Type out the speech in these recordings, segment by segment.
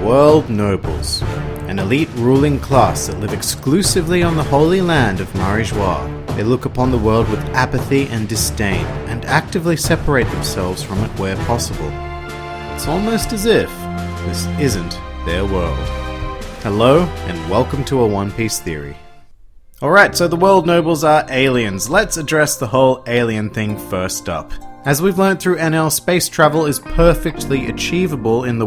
World Nobles, an elite ruling class that live exclusively on the holy land of Marijois. They look upon the world with apathy and disdain, and actively separate themselves from it where possible. It's almost as if this isn't their world. Hello, and welcome to a One Piece theory. Alright, so the World Nobles are aliens. Let's address the whole alien thing first up. As we've learned through NL, space travel is perfectly achievable in the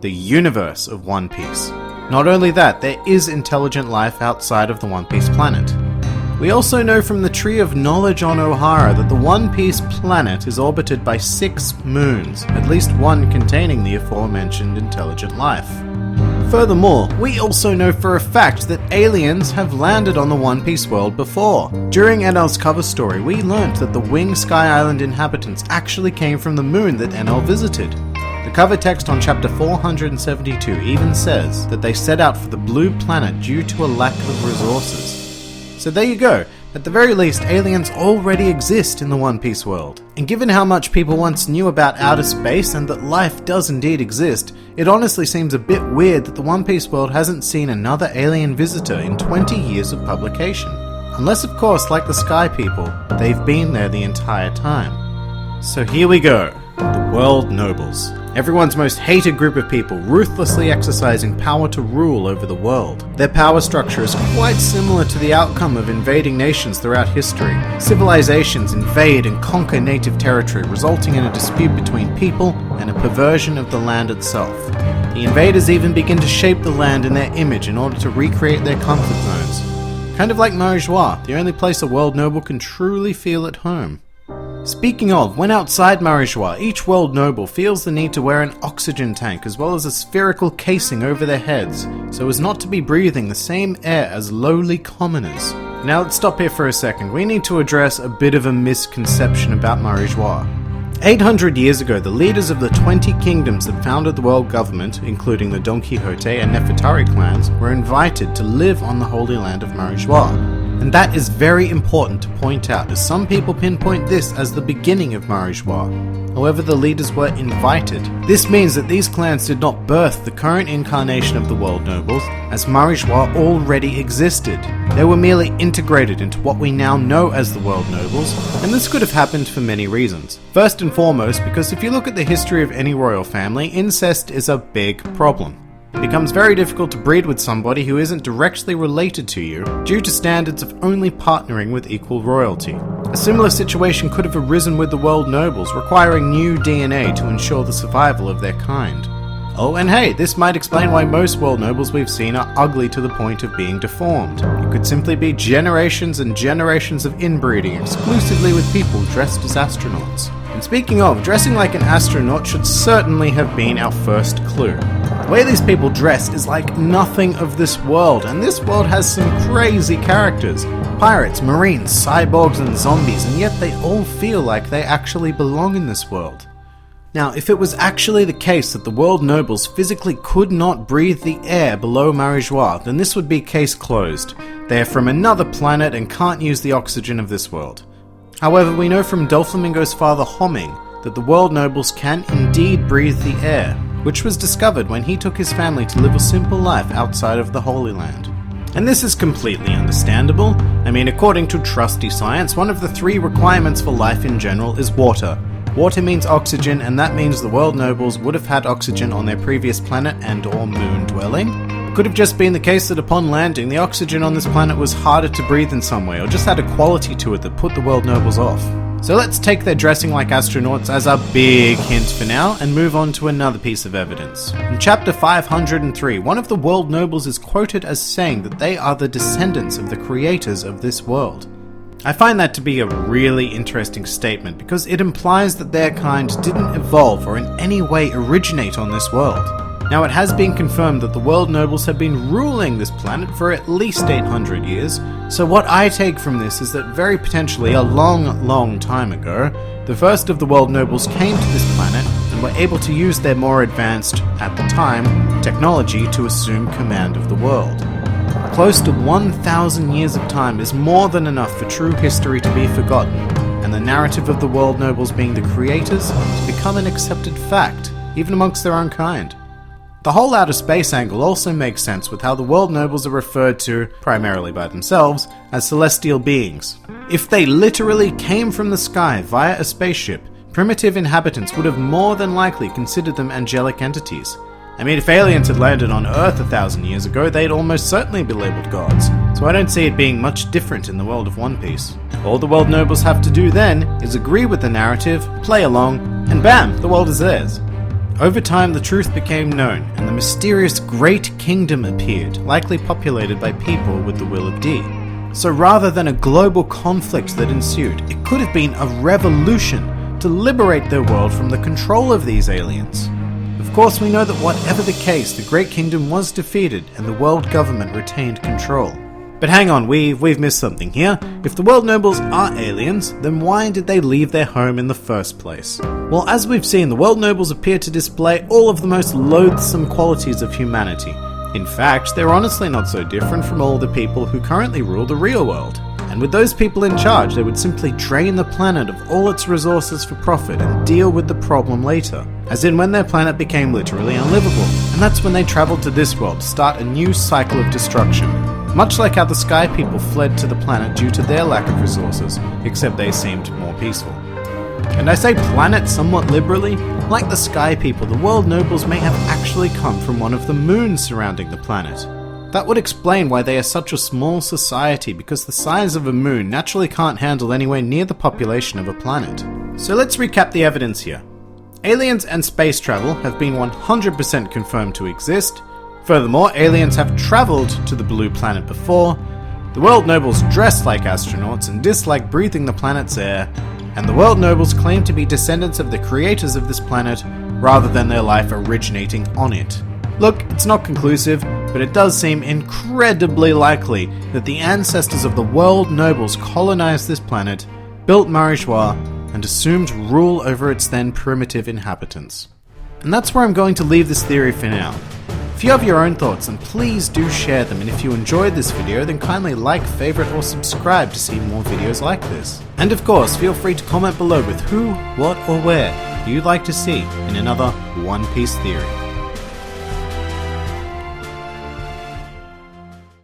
universe of One Piece. Not only that, there is intelligent life outside of the One Piece planet. We also know from the Tree of Knowledge on Ohara that the One Piece planet is orbited by 6 moons, at least one containing the aforementioned intelligent life. Furthermore, we also know for a fact that aliens have landed on the One Piece world before. During NL's cover story, we learned that the Wing Sky Island inhabitants actually came from the moon that NL visited. The cover text on chapter 472 even says that they set out for the blue planet due to a lack of resources. So there you go. At the very least, aliens already exist in the One Piece world. And given how much people once knew about outer space and that life does indeed exist, it honestly seems a bit weird that the One Piece world hasn't seen another alien visitor in 20 years of publication. Unless, of course, like the Sky People, they've been there the entire time. So here we go. The World Nobles. Everyone's most hated group of people, ruthlessly exercising power to rule over the world. Their power structure is quite similar to the outcome of invading nations throughout history. Civilizations invade and conquer native territory, resulting in a dispute between people and a perversion of the land itself. The invaders even begin to shape the land in their image in order to recreate their comfort zones. Kind of like Marijois, the only place a world noble can truly feel at home. Speaking of, when outside Marijois, each world noble feels the need to wear an oxygen tank as well as a spherical casing over their heads, so as not to be breathing the same air as lowly commoners. Now let's stop here for a second. We need to address a bit of a misconception about Marijois. 800 years ago, the leaders of the 20 kingdoms that founded the world government, including the Don Quixote and Nefertari clans, were invited to live on the holy land of Marijois. And that is very important to point out, as some people pinpoint this as the beginning of Marijois. However, the leaders were invited. This means that these clans did not birth the current incarnation of the World Nobles, as Marijois already existed. They were merely integrated into what we now know as the World Nobles, and this could have happened for many reasons. First and foremost, because if you look at the history of any royal family, incest is a big problem. It becomes very difficult to breed with somebody who isn't directly related to you due to standards of only partnering with equal royalty. A similar situation could have arisen with the world nobles, requiring new DNA to ensure the survival of their kind. Oh, and hey, this might explain why most world nobles we've seen are ugly to the point of being deformed. It could simply be generations and generations of inbreeding exclusively with people dressed as astronauts. And speaking of, dressing like an astronaut should certainly have been our first clue. The way these people dress is like nothing of this world, and this world has some crazy characters. Pirates, marines, cyborgs, and zombies, and yet they all feel like they actually belong in this world. Now, if it was actually the case that the world nobles physically could not breathe the air below Marijois, then this would be case closed. They are from another planet and can't use the oxygen of this world. However, we know from Doflamingo's father Homing that the world nobles can indeed breathe the air, which was discovered when he took his family to live a simple life outside of the Holy Land. And this is completely understandable. I mean, according to trusty science, one of the 3 requirements for life in general is water. Water means oxygen, and that means the world nobles would have had oxygen on their previous planet and or moon dwelling. It could have just been the case that upon landing, the oxygen on this planet was harder to breathe in some way, or just had a quality to it that put the world nobles off. So let's take their dressing like astronauts as a big hint for now, and move on to another piece of evidence. In chapter 503, one of the world nobles is quoted as saying that they are the descendants of the creators of this world. I find that to be a really interesting statement because it implies that their kind didn't evolve or in any way originate on this world. Now, it has been confirmed that the world nobles have been ruling this planet for at least 800 years, so what I take from this is that very potentially a long time ago, the first of the world nobles came to this planet and were able to use their more advanced, at the time, technology to assume command of the world. Close to 1,000 years of time is more than enough for true history to be forgotten, and the narrative of the world nobles being the creators to become an accepted fact, even amongst their own kind. The whole outer space angle also makes sense with how the world nobles are referred to, primarily by themselves, as celestial beings. If they literally came from the sky via a spaceship, primitive inhabitants would have more than likely considered them angelic entities. I mean, if aliens had landed on Earth 1,000 years ago, they'd almost certainly be labelled gods, so I don't see it being much different in the world of One Piece. All the world nobles have to do then is agree with the narrative, play along, and bam, the world is theirs. Over time, the truth became known, and the mysterious Great Kingdom appeared, likely populated by people with the will of D. So rather than a global conflict that ensued, it could have been a revolution to liberate their world from the control of these aliens. Of course, we know that whatever the case, the Great Kingdom was defeated and the world government retained control. But hang on, we've missed something here. If the world nobles are aliens, then why did they leave their home in the first place? Well, as we've seen, the world nobles appear to display all of the most loathsome qualities of humanity. In fact, they're honestly not so different from all the people who currently rule the real world. And with those people in charge, they would simply drain the planet of all its resources for profit and deal with the problem later. As in when their planet became literally unlivable. And that's when they traveled to this world to start a new cycle of destruction. Much like how the Sky People fled to the planet due to their lack of resources, except they seemed more peaceful. And I say planet somewhat liberally. Like the Sky People, the world nobles may have actually come from one of the moons surrounding the planet. That would explain why they are such a small society, because the size of a moon naturally can't handle anywhere near the population of a planet. So let's recap the evidence here. Aliens and space travel have been 100% confirmed to exist. Furthermore, aliens have travelled to the blue planet before. The world nobles dress like astronauts and dislike breathing the planet's air. And the world nobles claim to be descendants of the creators of this planet, rather than their life originating on it. Look, it's not conclusive, but it does seem incredibly likely that the ancestors of the world nobles colonized this planet, built Marijois, and assumed rule over its then primitive inhabitants. And that's where I'm going to leave this theory for now. If you have your own thoughts, then please do share them, and if you enjoyed this video, then kindly like, favorite, or subscribe to see more videos like this. And of course, feel free to comment below with who, what, or where you'd like to see in another One Piece theory.